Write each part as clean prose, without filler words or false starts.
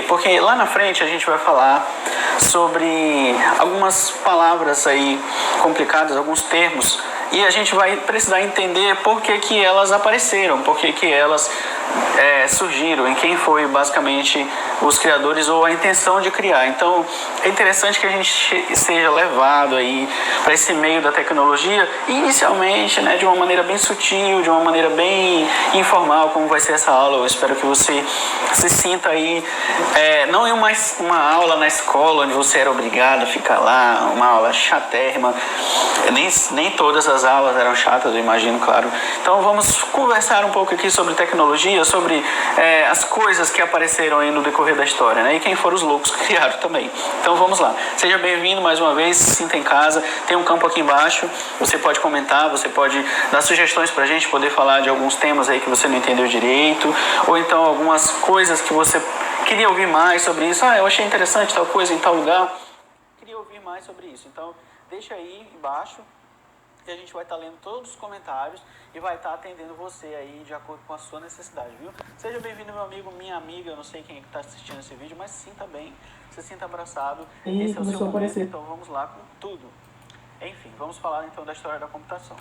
Porque lá na frente a gente vai falar sobre algumas palavras aí complicadas, alguns termos, e a gente vai precisar entender por que elas apareceram, por que elas surgiram, em quem foi basicamente os criadores ou a intenção de criar. Então é interessante que a gente seja levado aí para esse meio da tecnologia, inicialmente, né, de uma maneira bem sutil, de uma maneira bem informal, como vai ser essa aula. Eu espero que você se sinta aí, não em uma aula na escola onde você era obrigado a ficar lá, uma aula chatérrima. Nem todas as aulas eram chatas, eu imagino, claro. Então vamos conversar um pouco aqui sobre tecnologia, sobre as coisas que apareceram aí no decorrer da história, né? E quem foram os loucos que criaram também. Então vamos lá. Seja bem-vindo mais uma vez, se sinta em casa. Tem um campo aqui embaixo, você pode comentar, você pode dar sugestões pra gente, poder falar de alguns temas aí que você não entendeu direito, ou então algumas coisas que você queria ouvir mais sobre isso. Eu achei interessante tal coisa em tal lugar, queria ouvir mais sobre isso. Então deixa aí embaixo e a gente vai estar lendo todos os comentários e vai estar atendendo você aí de acordo com a sua necessidade, viu? Seja bem-vindo, meu amigo, minha amiga, eu não sei quem está assistindo esse vídeo, mas se sinta bem, se sinta abraçado. Esse é o seu momento, então vamos lá com tudo. Enfim, vamos falar então da história da computação.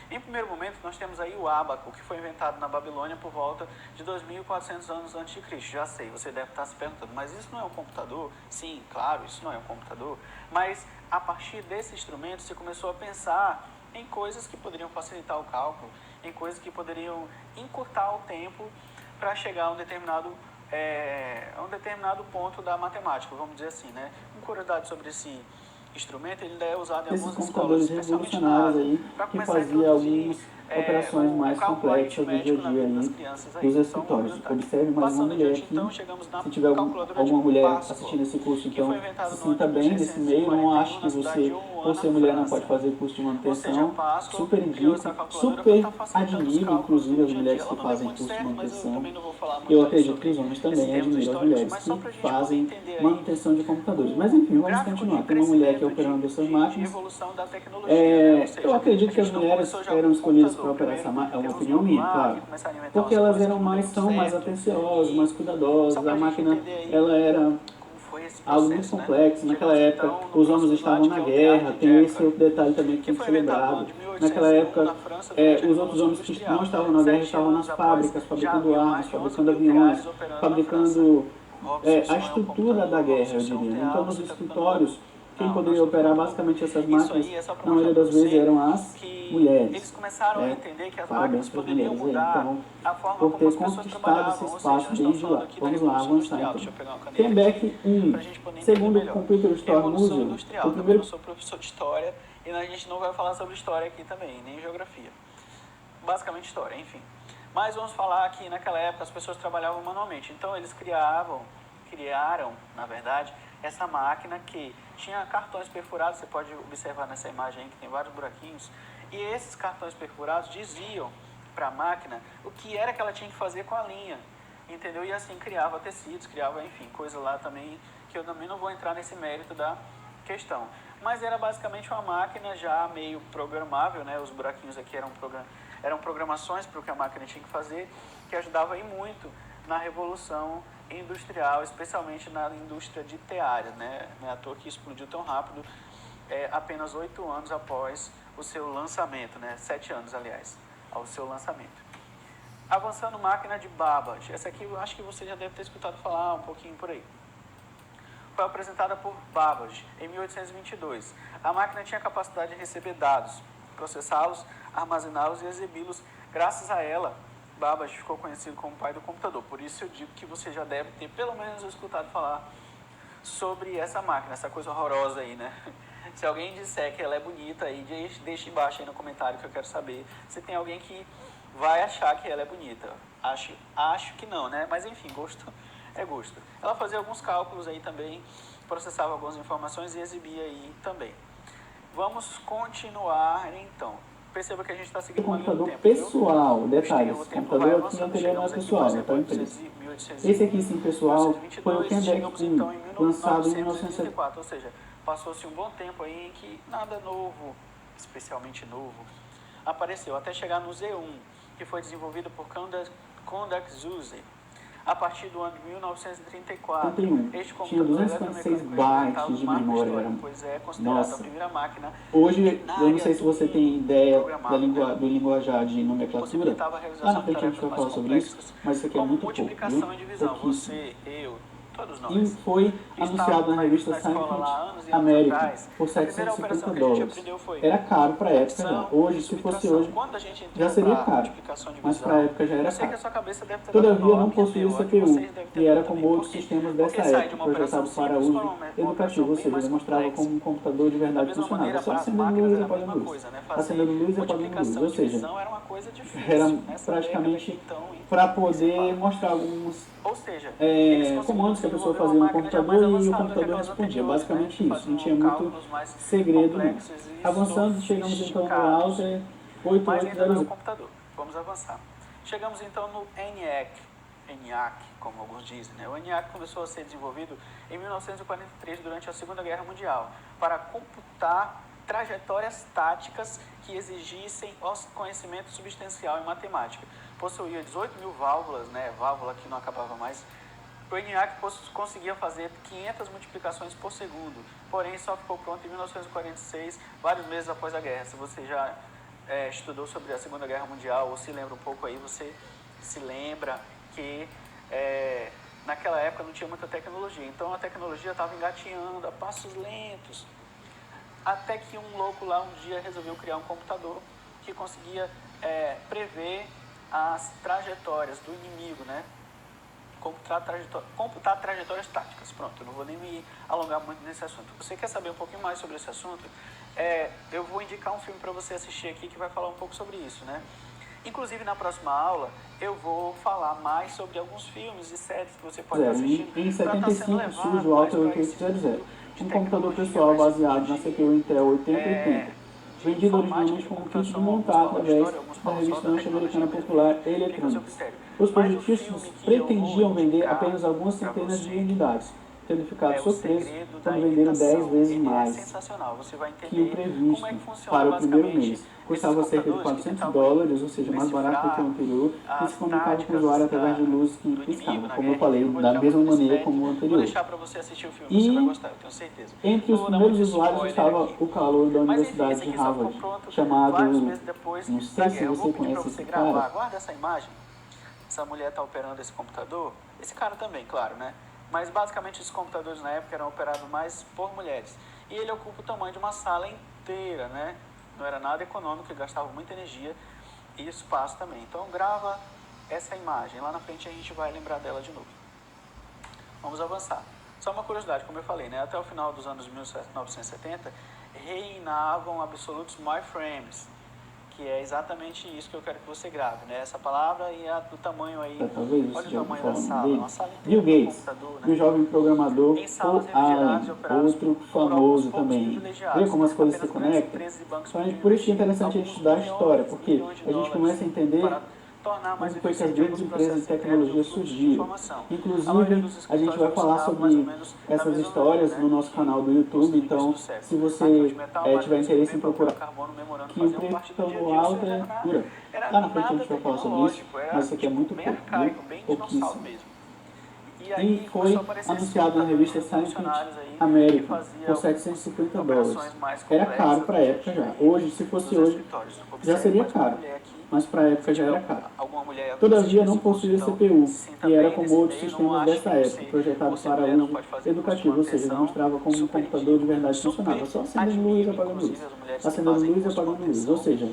Em primeiro momento, nós temos aí o ábaco, que foi inventado na Babilônia por volta de 2.400 anos antes de Cristo. Já sei, você deve estar se perguntando, mas isso não é um computador? Sim, claro, isso não é um computador. Mas a partir desse instrumento, se começou a pensar em coisas que poderiam facilitar o cálculo, em coisas que poderiam encurtar o tempo para chegar a um determinado ponto da matemática, vamos dizer assim, né? Uma curiosidade sobre esse instrumento, ele é usado em algumas escolas, especialmente na Ásia, para começar a introduzir operações mais complexas do dia a dia aí dos escritórios. Observe mais uma mulher aqui. Se tiver alguma mulher assistindo esse curso, então se sinta bem nesse meio. Não acho que você, por ser mulher, não pode fazer curso de manutenção. Super indico, super admiro, inclusive, as mulheres que fazem curso de manutenção. Eu acredito que os homens também admiram as mulheres que fazem manutenção de computadores. Mas enfim, vamos continuar. Tem uma mulher que é operando essas máquinas. Eu acredito que as mulheres eram escolhidas para operar essa máquina, é uma opinião minha, claro, porque elas são mais atenciosas, mais cuidadosas. A máquina, ela era algo muito complexo. Naquela época, os homens estavam na guerra. Tem esse outro detalhe também que tem que ser lembrado. Naquela época, os outros homens que não estavam na guerra estavam nas fábricas, fabricando armas, fabricando aviões, fabricando a estrutura da guerra, eu diria. Então, nos escritórios, quem poderia operar basicamente essas máquinas, na maioria das vezes, eram as mulheres. Eles começaram a entender que as Parabéns máquinas para as poderiam mulheres aí, mudar então, a forma por como ter as pessoas conquistado esse trabalhavam, ou seja, espaço nós estamos desde falando lá. aqui da Vamos lá, Revolução avançar Industrial. então. Deixa eu pegar uma caneta Tembeck aqui, 1, pra gente poder entender segundo o melhor. Computer Store Revolução Museum, Industrial. o Também primeiro... não sou professor de história e a gente não vai falar sobre história aqui também, nem geografia. Basicamente história, enfim. Mas vamos falar que naquela época as pessoas trabalhavam manualmente. Então eles criaram, na verdade, essa máquina que tinha cartões perfurados. Você pode observar nessa imagem aí que tem vários buraquinhos. E esses cartões perfurados diziam para a máquina o que era que ela tinha que fazer com a linha, entendeu? E assim criava tecidos, criava, enfim, coisa lá também, que eu também não vou entrar nesse mérito da questão. Mas era basicamente uma máquina já meio programável, né? Os buraquinhos aqui eram programações para o que a máquina tinha que fazer, que ajudava aí muito na revolução industrial, especialmente na indústria de teária, né? Não é à toa que explodiu tão rápido, apenas 8 anos após o seu lançamento, né? 7 anos, aliás, ao seu lançamento. Avançando, máquina de Babbage. Essa aqui eu acho que você já deve ter escutado falar um pouquinho por aí. Foi apresentada por Babbage em 1822. A máquina tinha a capacidade de receber dados, processá-los, armazená-los e exibi-los. Graças a ela, Babbage ficou conhecido como o pai do computador. Por isso eu digo que você já deve ter pelo menos escutado falar sobre essa máquina, essa coisa horrorosa aí, né? Se alguém disser que ela é bonita, aí deixa embaixo aí no comentário que eu quero saber se tem alguém que vai achar que ela é bonita. Acho que não, né? Mas enfim, gosto é gosto. Ela fazia alguns cálculos aí também, processava algumas informações e exibia aí também. Vamos continuar então. Perceba que a gente está seguindo uma linha do tempo. Computador pessoal, detalhes. Computador aqui anterior não é pessoal, é para empresa. Esse aqui sim, pessoal, foi o Tembeck 1, lançado em 1974. Ou seja, passou-se um bom tempo aí em que nada novo, especialmente novo, apareceu, até chegar no Z1, que foi desenvolvido por Kondak Zuse. a partir do ano de 1934. Este tinha 256 bytes de memória. Pois é considerada a primeira máquina. Hoje, eu não sei se você tem ideia do linguajar de nomenclatura. Lá na frente a gente vai falar sobre isso, mas isso aqui é muito pouco, viu? Pouquíssimo. Todos nós. E foi anunciado na revista Scientific American por $750. Era caro para a época já. Hoje, se fosse hoje, já seria caro, mas para a época já era caro. Todavia, não possuía CPU e era como outros sistemas dessa época, projetados para uso educativo, ou seja, demonstrava como um computador de verdade funcionava, só acendendo luz e apagando luz. Acendendo luz e apagando luz, ou seja, era praticamente para poder mostrar alguns comandos que a pessoa fazia no computador e o computador respondia. Basicamente isso, não tinha muito segredo não. Avançando, chegamos então no Altair 8800. Vamos avançar. Chegamos então no ENIAC, como alguns dizem. Né? O ENIAC começou a ser desenvolvido em 1943, durante a Segunda Guerra Mundial, para computar trajetórias táticas que exigissem conhecimento substancial em matemática. Possuía 18 mil válvulas, né? Válvula que não acabava mais. O ENIAC conseguia fazer 500 multiplicações por segundo, porém só ficou pronto em 1946, vários meses após a guerra. Se você já estudou sobre a Segunda Guerra Mundial ou se lembra um pouco aí, você se lembra que naquela época não tinha muita tecnologia, então a tecnologia estava engatinhando a passos lentos, até que um louco lá um dia resolveu criar um computador que conseguia prever as trajetórias do inimigo, né? Computar trajetórias táticas. Pronto, eu não vou nem me alongar muito nesse assunto. Você quer saber um pouquinho mais sobre esse assunto? Eu vou indicar um filme para você assistir aqui que vai falar um pouco sobre isso, né? Inclusive, na próxima aula, eu vou falar mais sobre alguns filmes e séries que você pode assistir. Em 75 surge o Altair 8800, um computador pessoal baseado na CPU Intel 8080. Vendido originalmente como kit de montar através da revista norte-americana popular Electronics. Os projetistas pretendiam vender apenas algumas centenas de unidades, tendo ficado surpresos quando venderam 10 vezes mais que o previsto para o primeiro mês. Custava cerca de $400, ou seja, mais barato do que o anterior, e se comunicava com o usuário através de luzes que piscavam, como eu falei, da mesma maneira como o anterior. E entre os primeiros usuários estava o calor da Universidade de Harvard, chamado, não sei se você conhece esse cara. Guarda essa imagem. Essa mulher está operando esse computador, esse cara também, claro, né? Mas basicamente os computadores na época eram operados mais por mulheres. E ele ocupa o tamanho de uma sala inteira, né? Não era nada econômico, ele gastava muita energia e espaço também. Então grava essa imagem, lá na frente a gente vai lembrar dela de novo. Vamos avançar. Só uma curiosidade, como eu falei, né? Até o final dos anos 1970, reinavam absolutos wireframes, que é exatamente isso que eu quero que você grave, né? Essa palavra e o tamanho aí. Olha o tamanho da sala. Uma sala inteira Bill Gates, o jovem programador Paul Allen, outro famoso também. Vê como as coisas se conectam? Então, por isso é interessante a gente estudar a história, porque a gente começa a entender como foi que as grandes empresas de tecnologia surgiram. Inclusive, a gente vai falar sobre essas histórias no nosso canal do YouTube, então se você tiver interesse em procurar que o preto no Altair dura. Lá na frente a gente vai falar sobre isso, mas isso aqui é muito pouco, viu? Pouquíssimo. E foi anunciado na revista Scientific American por $750. Era caro para a época já. Hoje, se fosse hoje, já seria caro, mas para a época já era caro. Todavia, não possuía CPU e era como outros sistemas dessa época, projetados para uso educativo, ou seja, demonstrava como um computador de verdade funcionava, só acendendo luz e apagando luz. Acendendo luz e apagando luz, ou seja,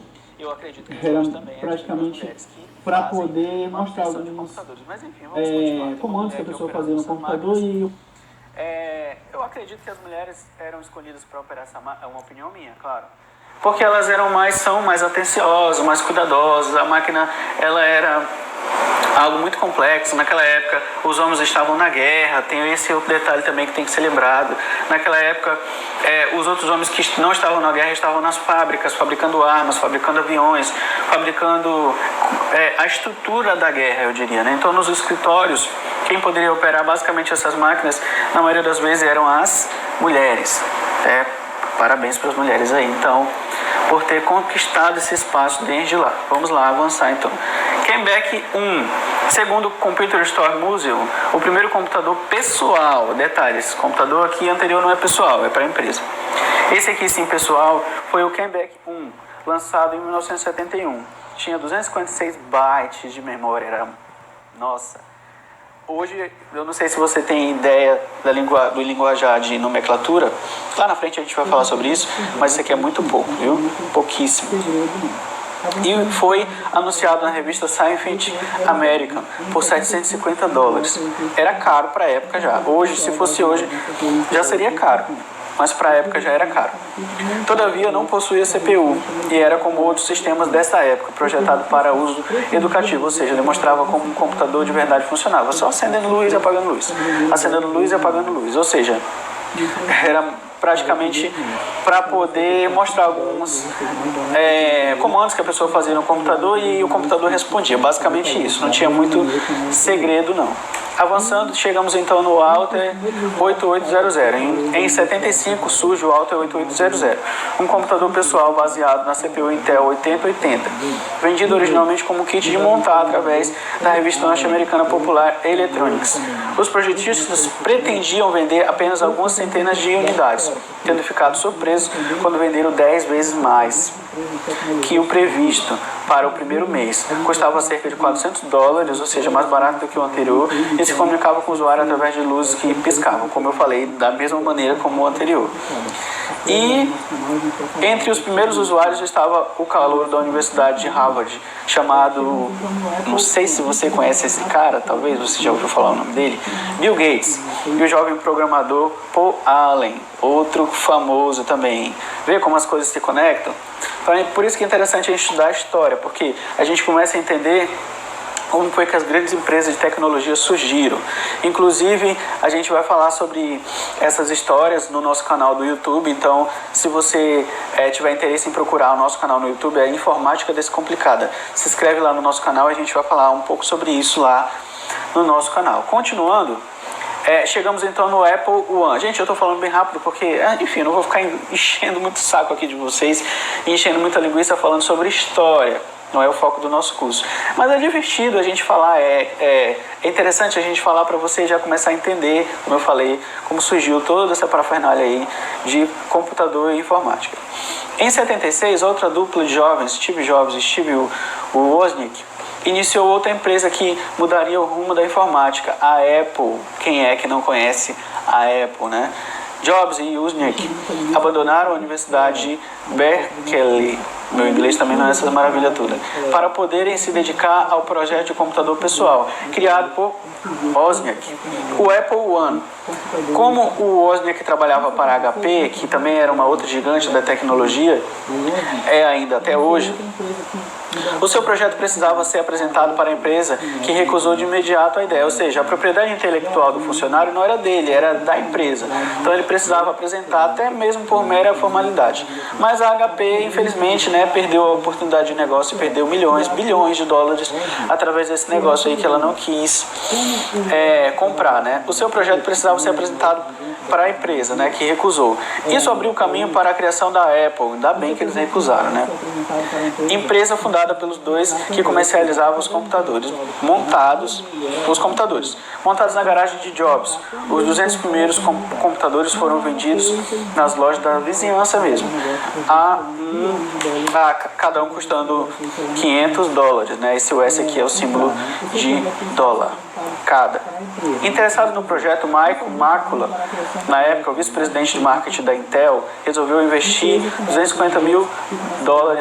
era praticamente para poder mostrar alguns comandos que a pessoa fazia no computador e... eu acredito que as mulheres eram escolhidas para operar essa máquina, é uma opinião minha, claro. Porque elas são mais atenciosas, mais cuidadosas, a máquina ela era algo muito complexo. Naquela época, os homens estavam na guerra, tem esse outro detalhe também que tem que ser lembrado. Naquela época, os outros homens que não estavam na guerra estavam nas fábricas, fabricando armas, fabricando aviões, fabricando a estrutura da guerra, eu diria, né? Então, nos escritórios, quem poderia operar basicamente essas máquinas, na maioria das vezes, eram as mulheres. Parabéns para as mulheres aí, então, por ter conquistado esse espaço desde lá. Vamos lá, avançar então. Kenbeck 1, segundo o Computer Store Museum, o primeiro computador pessoal, detalhes, computador aqui anterior não é pessoal, é para empresa. Esse aqui sim pessoal foi o Kenbeck 1, lançado em 1971. Tinha 256 bytes de memória, nossa. Hoje, eu não sei se você tem ideia do linguajar de nomenclatura, lá na frente a gente vai falar sobre isso, mas isso aqui é muito pouco, viu? Pouquíssimo. E foi anunciado na revista Scientific American por $750. Era caro para a época já. Hoje, se fosse hoje, já seria caro. Mas para a época já era caro. Todavia, não possuía CPU e era como outros sistemas dessa época, projetado para uso educativo, ou seja, demonstrava como um computador de verdade funcionava, só acendendo luz e apagando luz, acendendo luz e apagando luz, ou seja, era praticamente para poder mostrar alguns comandos que a pessoa fazia no computador e o computador respondia, basicamente isso, não tinha muito segredo não. Avançando, chegamos então no Altair 8800. Em 75 surge o Altair 8800, um computador pessoal baseado na CPU Intel 8080, vendido originalmente como kit de montar através da revista norte-americana popular Electronics. Os projetistas pretendiam vender apenas algumas centenas de unidades, tendo ficado surpresos quando venderam 10 vezes mais que o previsto para o primeiro mês. Custava cerca de $400, ou seja, mais barato do que o anterior, e se comunicava com o usuário através de luzes que piscavam, como eu falei, da mesma maneira como o anterior. E entre os primeiros usuários estava o calouro da Universidade de Harvard, chamado, não sei se você conhece esse cara, talvez você já ouviu falar o nome dele, Bill Gates, e o jovem programador Paul Allen, outro famoso também. Vê como as coisas se conectam? Por isso que é interessante a gente estudar a história, porque a gente começa a entender como foi que as grandes empresas de tecnologia surgiram. Inclusive, a gente vai falar sobre essas histórias no nosso canal do YouTube, então se você tiver interesse em procurar o nosso canal no YouTube, é Informática Descomplicada. Se inscreve lá no nosso canal, a gente vai falar um pouco sobre isso lá no nosso canal. Continuando, chegamos então no Apple One. Gente, eu estou falando bem rápido porque, enfim, eu não vou ficar enchendo muito o saco aqui de vocês, enchendo muita linguiça falando sobre história. Não é o foco do nosso curso. Mas é divertido a gente falar, é interessante a gente falar para você já começar a entender, como eu falei, como surgiu toda essa parafernália aí de computador e informática. Em 76, outra dupla de jovens, Steve Jobs e Steve Wozniak, iniciou outra empresa que mudaria o rumo da informática, a Apple. Quem é que não conhece a Apple, né? Jobs e Wozniak abandonaram a Universidade de Berkeley, meu inglês também não é essa maravilha toda, para poderem se dedicar ao projeto de computador pessoal, criado por Wozniak, o Apple One. Como o Wozniak trabalhava para a HP, que também era uma outra gigante da tecnologia, é ainda até hoje, o seu projeto precisava ser apresentado para a empresa, que recusou de imediato a ideia, ou seja, a propriedade intelectual do funcionário não era dele, era da empresa. Então ele precisava apresentar até mesmo por mera formalidade. Mas a HP, infelizmente, perdeu a oportunidade de negócio e perdeu bilhões de dólares através desse negócio aí que ela não quis comprar, né? O seu projeto precisava ser apresentado para a empresa, que recusou. Isso abriu o caminho para a criação da Apple, ainda bem que eles recusaram, né? Empresa fundada pelos dois que comercializavam os computadores montados na garagem de Jobs. Os 200 primeiros computadores foram vendidos nas lojas da vizinhança mesmo, cada um custando $500, né? Esse US aqui é o símbolo de dólar. Cada. Interessado no projeto, Michael Makula, na época o vice-presidente de marketing da Intel, resolveu investir $250 mil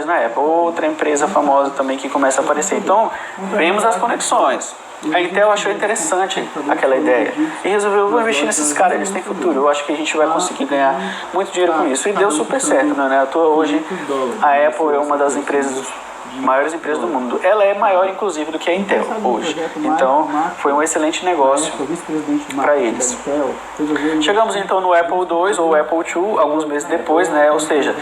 na Apple, outra empresa famosa também que começa a aparecer. Então, vemos as conexões. A Intel achou interessante aquela ideia e resolveu, vou investir nesses caras, eles têm futuro, eu acho que a gente vai conseguir ganhar muito dinheiro com isso. E deu super certo, né? À toa, hoje a Apple é uma das maiores empresas do mundo. Ela é maior, inclusive, do que a Intel hoje. Então, foi um excelente negócio para eles. Chegamos, então, no Apple II, ou Apple II, alguns meses depois, né? Ou seja,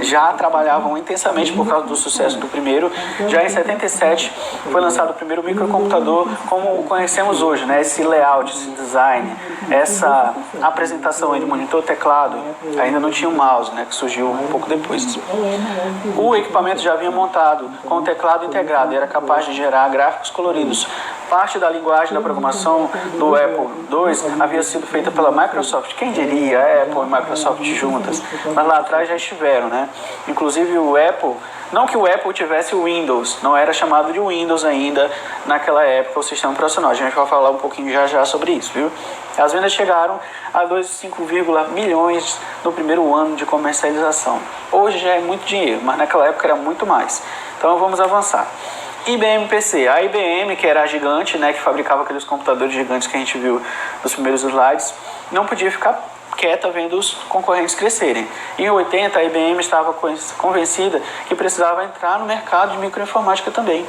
já trabalhavam intensamente por causa do sucesso do primeiro. Já em 77, foi lançado o primeiro microcomputador como o conhecemos hoje, né? Esse layout, esse design, essa apresentação aí de monitor, teclado. Ainda não tinha o mouse, né? Que surgiu um pouco depois. O equipamento já vinha montado montado com um teclado integrado e era capaz de gerar gráficos coloridos. Parte da linguagem da programação do Apple II havia sido feita pela Microsoft. Quem diria Apple e Microsoft juntas? Mas lá atrás já estiveram, né? Inclusive o Apple, não que o Apple tivesse o Windows, não era chamado de Windows ainda naquela época o sistema operacional. A gente vai falar um pouquinho já sobre isso, viu? As vendas chegaram a 2,5 milhões no primeiro ano de comercialização. Hoje já é muito dinheiro, mas naquela época era muito mais. Então vamos avançar. IBM PC, a IBM, que era a gigante, né, que fabricava aqueles computadores gigantes que a gente viu nos primeiros slides, não podia ficar quieta vendo os concorrentes crescerem. Em 80, a IBM estava convencida que precisava entrar no mercado de microinformática também.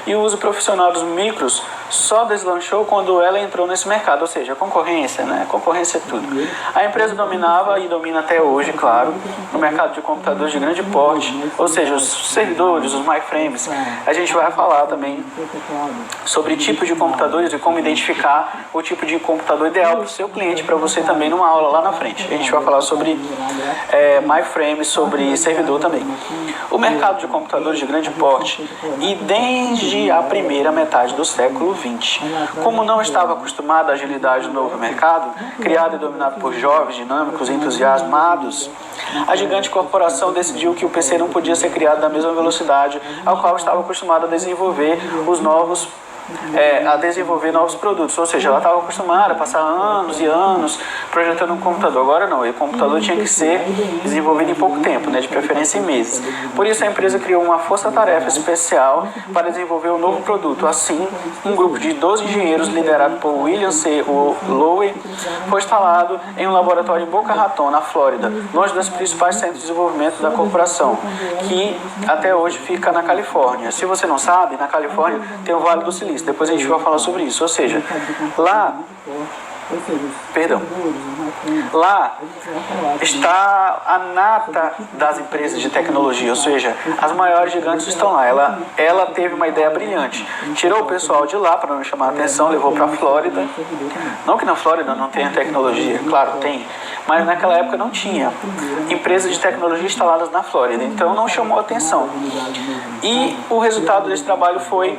E o uso profissional dos micros só deslanchou quando ela entrou nesse mercado, ou seja, a concorrência, né? Concorrência é tudo. A empresa dominava e domina até hoje, claro, no mercado de computadores de grande porte, ou seja, os servidores, os mainframes. A gente vai falar também sobre tipos de computadores e como identificar o tipo de computador ideal para o seu cliente, para você também numa aula lá na frente. A gente vai falar sobre mainframe, sobre servidor também. O mercado de computadores de grande porte e desde a primeira metade do século XX. Como não estava acostumado à agilidade do novo mercado, criado e dominado por jovens, dinâmicos e entusiasmados, a gigante corporação decidiu que o PC não podia ser criado na mesma velocidade ao qual estava acostumado a desenvolver novos produtos, ou seja, ela estava acostumada a passar anos e anos projetando um computador. Agora não, o computador tinha que ser desenvolvido em pouco tempo, né, de preferência em meses. Por isso a empresa criou uma força-tarefa especial para desenvolver um novo produto. Assim, um grupo de 12 engenheiros liderado por William C. Lowe foi instalado em um laboratório em Boca Raton, na Flórida, longe dos principais centros de desenvolvimento da corporação, que até hoje fica na Califórnia. Se você não sabe, na Califórnia tem o Vale do Silício. Depois a gente vai falar sobre isso. Ou seja, lá está a nata das empresas de tecnologia, ou seja, as maiores gigantes estão lá. Ela teve uma ideia brilhante, tirou o pessoal de lá para não chamar a atenção, levou para a Flórida. Não que na Flórida não tenha tecnologia, claro, tem, mas naquela época não tinha empresas de tecnologia instaladas na Flórida, então não chamou a atenção. E o resultado desse trabalho foi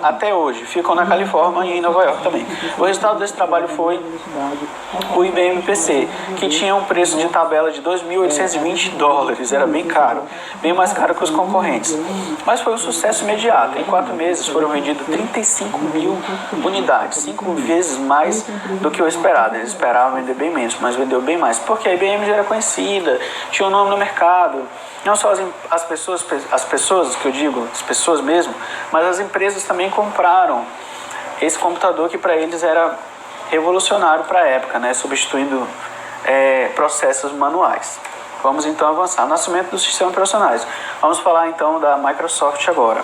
até hoje, ficam na Califórnia e em Nova York também. O resultado desse trabalho foi o IBM PC, que tinha um preço de tabela de $2.820, era bem caro, bem mais caro que os concorrentes. Mas foi um sucesso imediato. Em 4 meses foram vendidas 35 mil unidades, 5 vezes mais do que o esperado. Eles esperavam vender bem menos, mas vendeu bem mais, porque a IBM já era conhecida, tinha um nome no mercado. Não só as pessoas que eu digo, as pessoas mesmo, mas as empresas também compraram esse computador que para eles era revolucionário para a época, né? Substituindo processos manuais. Vamos então avançar. Nascimento dos sistemas operacionais. Vamos falar então da Microsoft agora.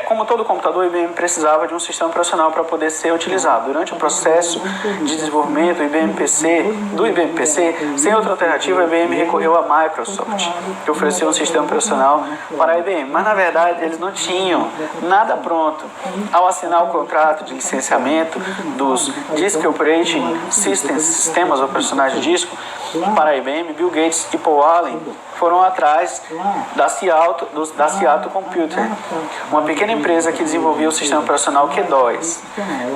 Como todo computador, o IBM precisava de um sistema operacional para poder ser utilizado. Durante o processo de desenvolvimento do IBM PC, sem outra alternativa, a IBM recorreu à Microsoft, que ofereceu um sistema operacional para a IBM. Mas, na verdade, eles não tinham nada pronto. Ao assinar o contrato de licenciamento dos Disk Operating Systems, sistemas operacionais de disco, para a IBM, Bill Gates e Paul Allen foram atrás da Seattle Computer, uma pequena empresa que desenvolvia o sistema operacional Q2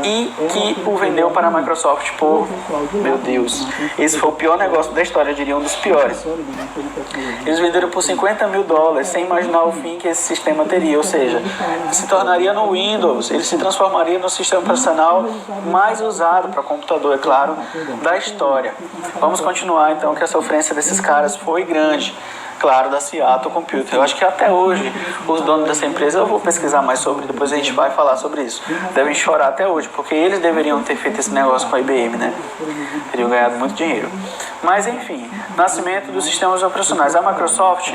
e que o vendeu para a Microsoft por, meu Deus, esse foi o pior negócio da história, eu diria um dos piores. Eles venderam por $50 mil, sem imaginar o fim que esse sistema teria, ou seja, se tornaria no Windows, ele se transformaria no sistema operacional mais usado para computador, é claro, da história. Vamos continuar então, que a sofrência desses caras foi grande. Claro, da Seattle Computer. Eu acho que até hoje os donos dessa empresa, eu vou pesquisar mais sobre, depois a gente vai falar sobre isso, devem chorar até hoje, porque eles deveriam ter feito esse negócio com a IBM, né? Teriam ganhado muito dinheiro. Mas enfim, nascimento dos sistemas operacionais. A Microsoft,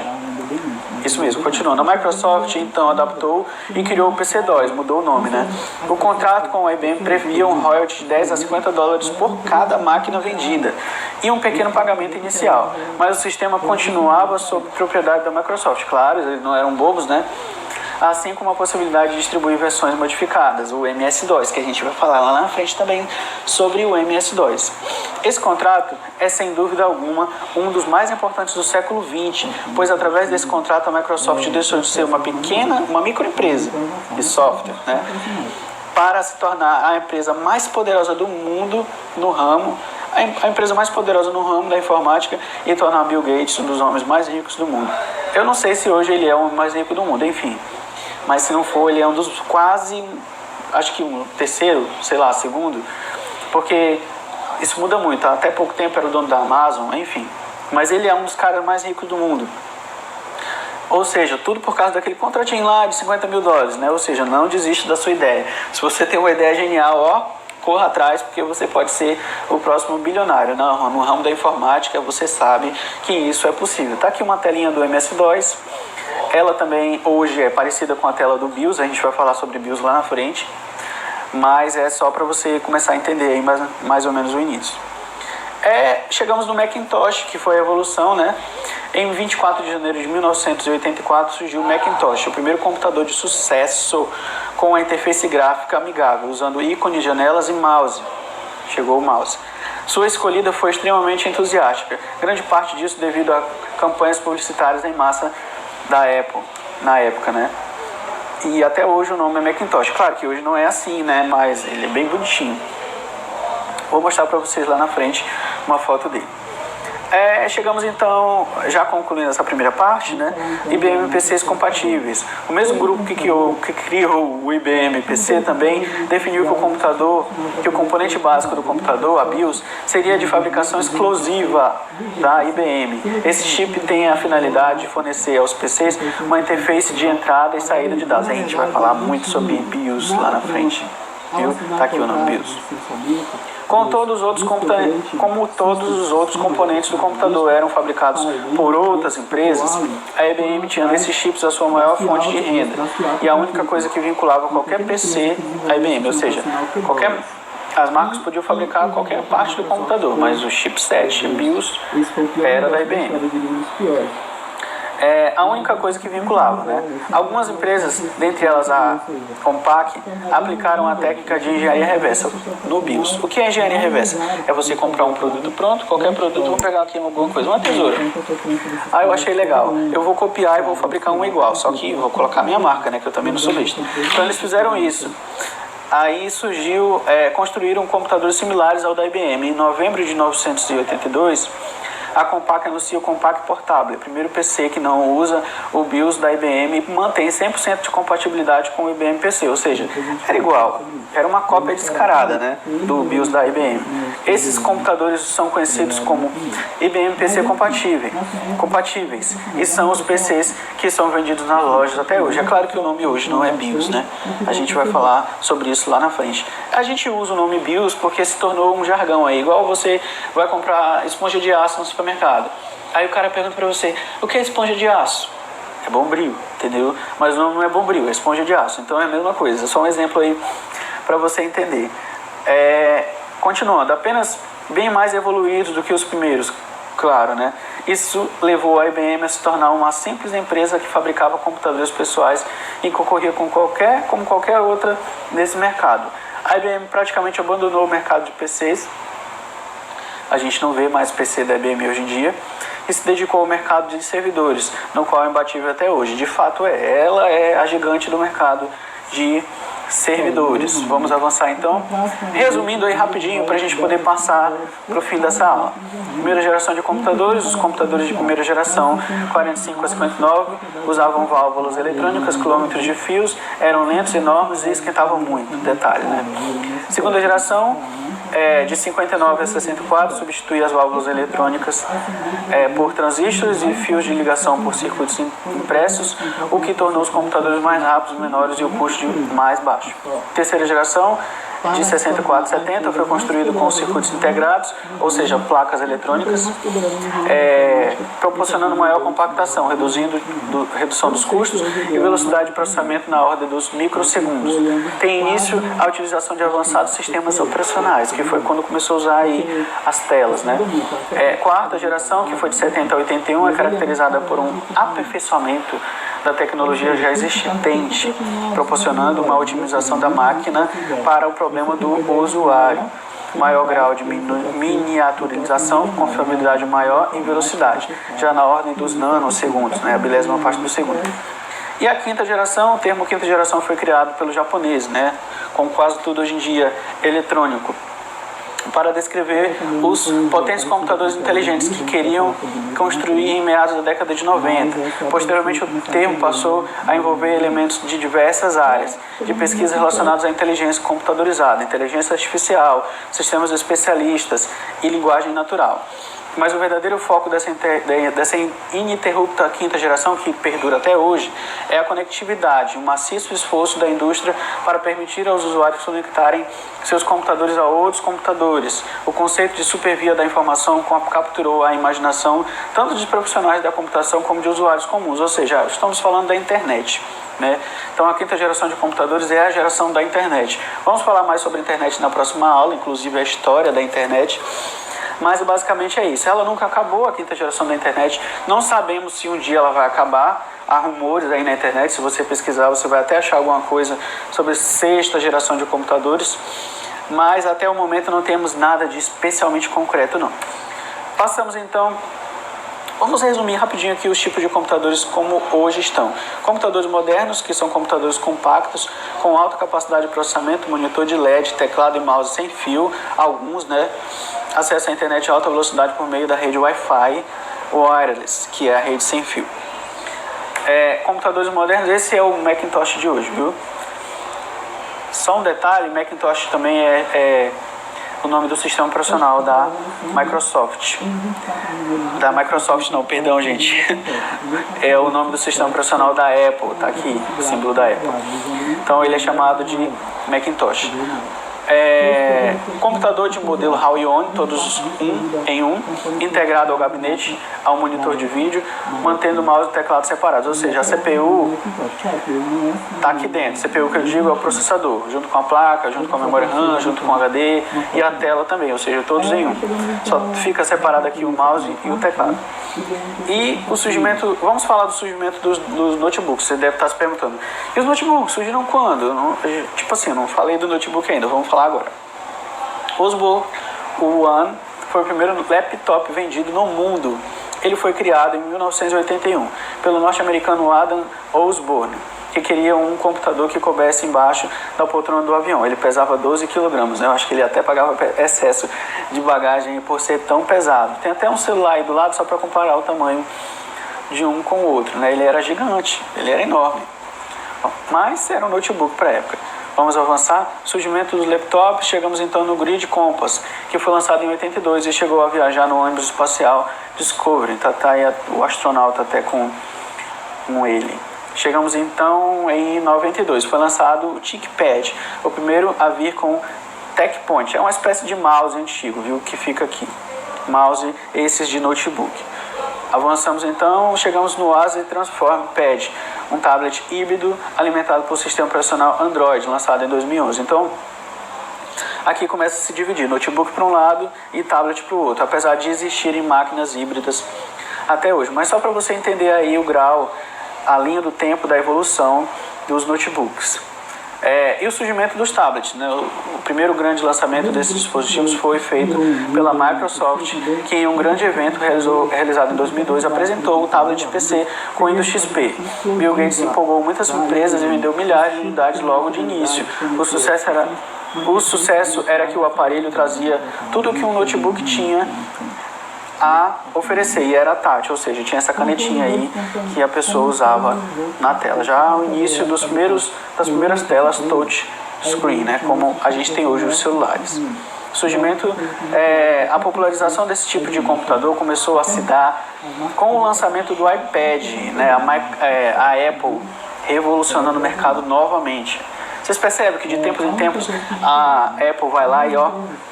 isso mesmo, continuando. A Microsoft então adaptou e criou o PC-DOS, mudou o nome, né? O contrato com a IBM previa um royalty de $10 a $50 por cada máquina vendida e um pequeno pagamento inicial. Mas o sistema continuava sob propriedade da Microsoft. Claro, eles não eram bobos, né? assim como a possibilidade de distribuir versões modificadas, o MS-DOS, que a gente vai falar lá na frente também sobre o MS-DOS. Esse contrato é, sem dúvida alguma, um dos mais importantes do século XX, pois através desse contrato a Microsoft deixou de ser uma microempresa de software, né, para se tornar a empresa mais poderosa do mundo no ramo, a empresa mais poderosa no ramo da informática, e tornar Bill Gates um dos homens mais ricos do mundo. Eu não sei se hoje ele é o homem mais rico do mundo, enfim, mas se não for, ele é um dos quase, acho que um terceiro, sei lá, segundo, porque isso muda muito. Até pouco tempo era o dono da Amazon, enfim, mas ele é um dos caras mais ricos do mundo. Ou seja, tudo por causa daquele contratinho lá de $50 mil, né? Ou seja, não desista da sua ideia. Se você tem uma ideia genial, ó, corra atrás, porque você pode ser o próximo bilionário. No ramo da informática, você sabe que isso é possível. Tá aqui uma telinha do MS-DOS. Ela também hoje é parecida com a tela do BIOS, a gente vai falar sobre BIOS lá na frente, mas é só para você começar a entender aí mais ou menos o início. Chegamos no Macintosh, que foi a evolução, né? Em 24 de janeiro de 1984 surgiu o Macintosh, o primeiro computador de sucesso com a interface gráfica amigável, usando ícones, janelas e mouse. Chegou o mouse. Sua escolhida foi extremamente entusiástica, grande parte disso devido a campanhas publicitárias em massa da Apple, na época, né? E até hoje o nome é Macintosh. Claro que hoje não é assim, né? Mas ele é bem bonitinho. Vou mostrar para vocês lá na frente uma foto dele. Chegamos então, já concluindo essa primeira parte, né? IBM PCs compatíveis. O mesmo grupo que criou o IBM PC também definiu que o componente básico do computador, a BIOS, seria de fabricação exclusiva da IBM. Esse chip tem a finalidade de fornecer aos PCs uma interface de entrada e saída de dados. A gente vai falar muito sobre BIOS lá na frente, viu? Tá aqui o nome BIOS. Como todos os outros componentes do computador eram fabricados por outras empresas, a IBM tinha nesses chips a sua maior fonte de renda e a única coisa que vinculava qualquer PC à IBM, ou seja, as marcas podiam fabricar qualquer parte do computador, mas o chipset BIOS era da IBM. A única coisa que vinculava, né? Algumas empresas, dentre elas a Compaq, aplicaram a técnica de engenharia reversa no BIOS. O que é engenharia reversa? É você comprar um produto pronto, qualquer produto, vou pegar aqui alguma coisa, uma tesoura. Eu achei legal, eu vou copiar e vou fabricar um igual, só que vou colocar minha marca, né? Que eu também não sou besta. Então eles fizeram isso. Aí surgiu, construíram computadores similares ao da IBM. Em novembro de 1982, a Compaq anuncia o Compaq Portable, o primeiro PC que não usa o BIOS da IBM e mantém 100% de compatibilidade com o IBM PC, ou seja, era igual, era uma cópia descarada, né, do BIOS da IBM. Esses computadores são conhecidos como IBM PC compatíveis e são os PCs que são vendidos nas lojas até hoje. É claro que o nome hoje não é BIOS, né? A gente vai falar sobre isso lá na frente. A gente usa o nome BIOS porque se tornou um jargão aí, igual você vai comprar esponja de aço no supermercado. Aí o cara pergunta pra você, o que é esponja de aço? É Bombril, entendeu? Mas não é Bombril, é esponja de aço. Então é a mesma coisa, só um exemplo aí pra você entender. Continuando, apenas bem mais evoluídos do que os primeiros, claro, né? Isso levou a IBM a se tornar uma simples empresa que fabricava computadores pessoais e concorria como qualquer outra nesse mercado. A IBM praticamente abandonou o mercado de PCs. A gente não vê mais PC da IBM hoje em dia, e se dedicou ao mercado de servidores, no qual é imbatível até hoje. De fato, ela é a gigante do mercado de servidores. Vamos avançar então. Resumindo aí rapidinho para a gente poder passar para o fim dessa aula. Primeira geração de computadores, os computadores de primeira geração 45 a 59 usavam válvulas eletrônicas, quilômetros de fios, eram lentos, enormes e esquentavam muito, detalhe, né? Segunda geração, de 59 a 64, substituía as válvulas eletrônicas por transistores e fios de ligação por circuitos impressos, o que tornou os computadores mais rápidos, menores e o custo mais baixo. Terceira geração, de 64 a 70, foi construído com circuitos integrados, ou seja, placas eletrônicas, proporcionando maior compactação, redução dos custos e velocidade de processamento na ordem dos microsegundos. Tem início a utilização de avançados sistemas operacionais, que foi quando começou a usar aí as telas, né? Quarta geração, que foi de 70 a 81, é caracterizada por um aperfeiçoamento da tecnologia já existente, proporcionando uma otimização da máquina para o problema do usuário. Maior grau de miniaturização, confiabilidade maior e velocidade, já na ordem dos nanosegundos, né, a bilésima parte do segundo. E a quinta geração, o termo quinta geração foi criado pelos japoneses, né, como quase tudo hoje em dia eletrônico, para descrever os potentes computadores inteligentes que queriam construir em meados da década de 90. Posteriormente, o termo passou a envolver elementos de diversas áreas de pesquisa relacionados à inteligência computadorizada, inteligência artificial, sistemas especialistas e linguagem natural. Mas o verdadeiro foco dessa ininterrupta quinta geração, que perdura até hoje, é a conectividade, um maciço esforço da indústria para permitir aos usuários conectarem seus computadores a outros computadores. O conceito de supervia da informação capturou a imaginação tanto de profissionais da computação como de usuários comuns, ou seja, estamos falando da internet, né? Então a quinta geração de computadores é a geração da internet. Vamos falar mais sobre a internet na próxima aula, inclusive a história da internet. Mas basicamente é isso. Ela nunca acabou, a quinta geração da internet. Não sabemos se um dia ela vai acabar. Há rumores aí na internet. Se você pesquisar, você vai até achar alguma coisa sobre a sexta geração de computadores. Mas até o momento não temos nada de especialmente concreto, não. Passamos então. Vamos resumir rapidinho aqui os tipos de computadores como hoje estão. Computadores modernos, que são computadores compactos, com alta capacidade de processamento, monitor de LED, teclado e mouse sem fio, alguns, né? Acesso à internet a alta velocidade por meio da rede Wi-Fi wireless, que é a rede sem fio. Computadores modernos, esse é o Macintosh de hoje, viu? Só um detalhe, Macintosh também é o nome do sistema operacional da Microsoft. Da Microsoft não, perdão, gente. É o nome do sistema operacional da Apple, tá aqui, o símbolo da Apple. Então ele é chamado de Macintosh. Computador de modelo Huion, todos um em um, integrado ao gabinete, ao monitor de vídeo, mantendo o mouse e o teclado separados, ou seja, a CPU está aqui dentro. CPU que eu digo é o processador, junto com a placa, junto com a memória RAM, junto com o HD e a tela também, ou seja, todos em um. Só fica separado aqui o mouse e o teclado. E o surgimento, vamos falar do surgimento dos notebooks. Você deve estar se perguntando, e os notebooks surgiram quando? Tipo assim, eu não falei do notebook ainda, vamos falar agora. Osborne One foi o primeiro laptop vendido no mundo. Ele foi criado em 1981 pelo norte-americano Adam Osborne, que queria um computador que coubesse embaixo da poltrona do avião. Ele pesava 12 kg, né? Eu acho que ele até pagava excesso de bagagem por ser tão pesado. Tem até um celular aí do lado só para comparar o tamanho de um com o outro, né? Ele era gigante, ele era enorme. Mas era um notebook para a época. Vamos avançar. Surgimento dos laptops, chegamos então no Grid Compass, que foi lançado em 82 e chegou a viajar no ônibus espacial Discovery. Tá aí o astronauta até com ele. Chegamos então em 92, foi lançado o ThinkPad, o primeiro a vir com TechPoint. É uma espécie de mouse antigo, viu, que fica aqui. Mouse esses de notebook. Avançamos então, chegamos no Asus Transform Pad, um tablet híbrido alimentado por sistema operacional Android, lançado em 2011. Então, aqui começa a se dividir, notebook para um lado e tablet para o outro, apesar de existirem máquinas híbridas até hoje. Mas só para você entender aí o grau, a linha do tempo da evolução dos notebooks. E o surgimento dos tablets, né? O primeiro grande lançamento desses dispositivos foi feito pela Microsoft, que em um grande evento realizado em 2002 apresentou o tablet PC com Windows XP. Bill Gates empolgou muitas empresas e vendeu milhares de unidades logo de início. O sucesso era que o aparelho trazia tudo o que um notebook tinha a oferecer, e era tátil, ou seja, tinha essa canetinha aí que a pessoa usava na tela. Já o início das primeiras telas touch screen, né, como a gente tem hoje os celulares. Surgimento, a popularização desse tipo de computador começou a se dar com o lançamento do iPad, né, a Apple revolucionando o mercado novamente. Vocês percebem que de tempos em tempos a Apple vai lá e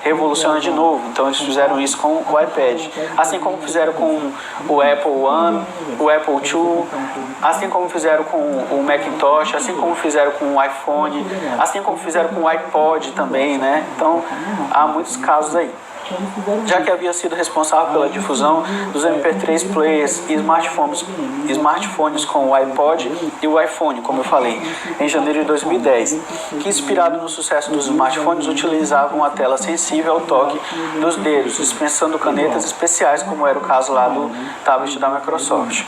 revoluciona de novo. Então eles fizeram isso com o iPad. Assim como fizeram com o Apple One, o Apple II, assim como fizeram com o Macintosh, assim como fizeram com o iPhone, assim como fizeram com o iPod também, né? Então há muitos casos aí. já que havia sido responsável pela difusão dos MP3 players e smartphones com o iPod e o iPhone, como eu falei, em janeiro de 2010, que, inspirado no sucesso dos smartphones, utilizavam a tela sensível ao toque dos dedos, dispensando canetas especiais, como era o caso lá do tablet da Microsoft,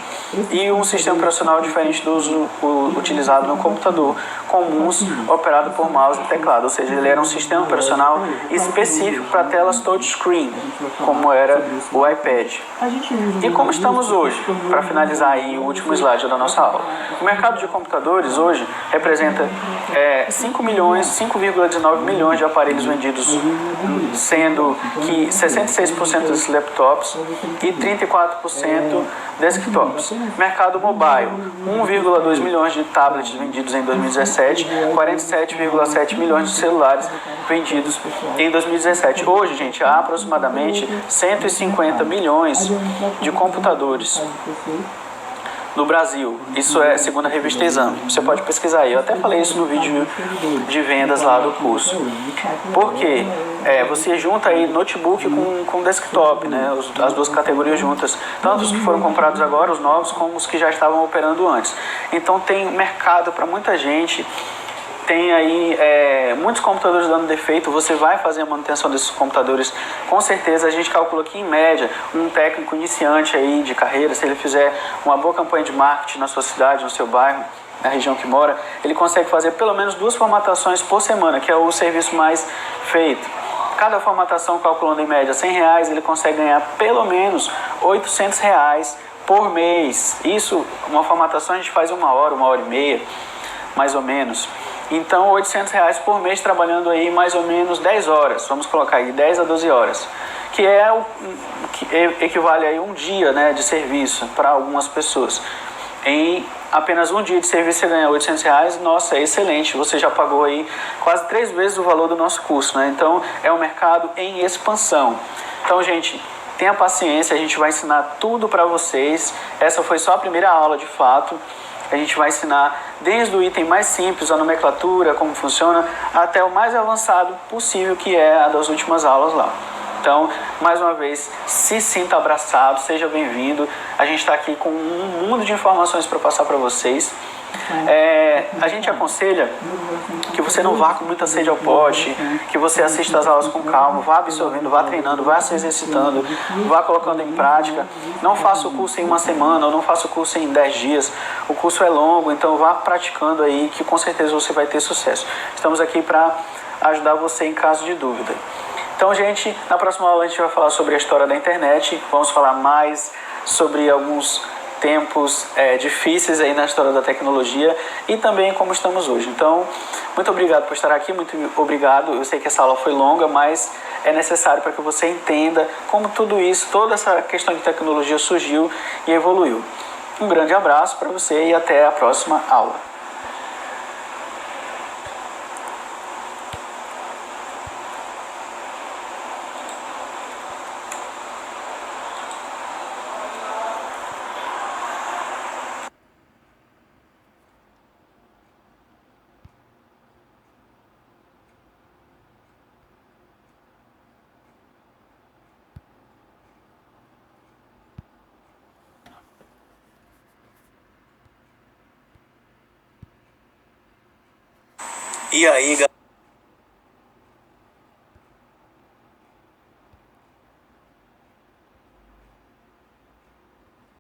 e um sistema operacional diferente do uso utilizado no computador comuns, operado por mouse e teclado, ou seja, ele era um sistema operacional específico para telas touchscreen, como era o iPad. E como estamos hoje, para finalizar aí o último slide da nossa aula, o mercado de computadores hoje representa 5,19 milhões de aparelhos vendidos, sendo que 66% desses laptops e 34% desktops. Mercado mobile, 1,2 milhões de tablets vendidos em 2017, 47,7 milhões de celulares vendidos em 2017. Hoje, gente, há aproximadamente 150 milhões de computadores no Brasil. Isso é segundo a revista Exame. Você pode pesquisar aí. Eu até falei isso no vídeo de vendas lá do curso. Porque você junta aí notebook com desktop, né? As duas categorias juntas. Tanto os que foram comprados agora, os novos, como os que já estavam operando antes. Então tem mercado para muita gente. Tem aí muitos computadores dando defeito. Você vai fazer a manutenção desses computadores, com certeza. A gente calcula que, em média, um técnico iniciante aí de carreira, se ele fizer uma boa campanha de marketing na sua cidade, no seu bairro, na região que mora, ele consegue fazer pelo menos 2 formatações por semana, que é o serviço mais feito. Cada formatação, calculando em média R$100, ele consegue ganhar pelo menos R$800 por mês. Isso, uma formatação a gente faz 1 hora, 1h30, mais ou menos. Então, R$800 por mês, trabalhando aí mais ou menos 10 horas, vamos colocar aí 10 a 12 horas, que equivale a um dia, né, de serviço para algumas pessoas. Em apenas um dia de serviço você ganha R$800, nossa, é excelente, você já pagou aí quase 3 vezes o valor do nosso curso, né? Então, é um mercado em expansão. Então, gente, tenha paciência, a gente vai ensinar tudo para vocês. Essa foi só a primeira aula, de fato. A gente vai ensinar desde o item mais simples, a nomenclatura, como funciona, até o mais avançado possível, que é a das últimas aulas lá. Então, mais uma vez, se sinta abraçado, seja bem-vindo. A gente está aqui com um mundo de informações para passar para vocês. A gente aconselha que você não vá com muita sede ao pote, que você assista as aulas com calma, vá absorvendo, vá treinando, vá se exercitando, vá colocando em prática. Não faça o curso em 1 semana, ou não faça o curso em 10 dias. O curso é longo, então vá praticando aí, que com certeza você vai ter sucesso. Estamos aqui para ajudar você em caso de dúvida. Então, gente, na próxima aula a gente vai falar sobre a história da internet, vamos falar mais sobre alguns tempos difíceis aí na história da tecnologia e também como estamos hoje. Então, muito obrigado por estar aqui, muito obrigado. Eu sei que essa aula foi longa, mas é necessário para que você entenda como tudo isso, toda essa questão de tecnologia surgiu e evoluiu. Um grande abraço para você e até a próxima aula. E aí, galera?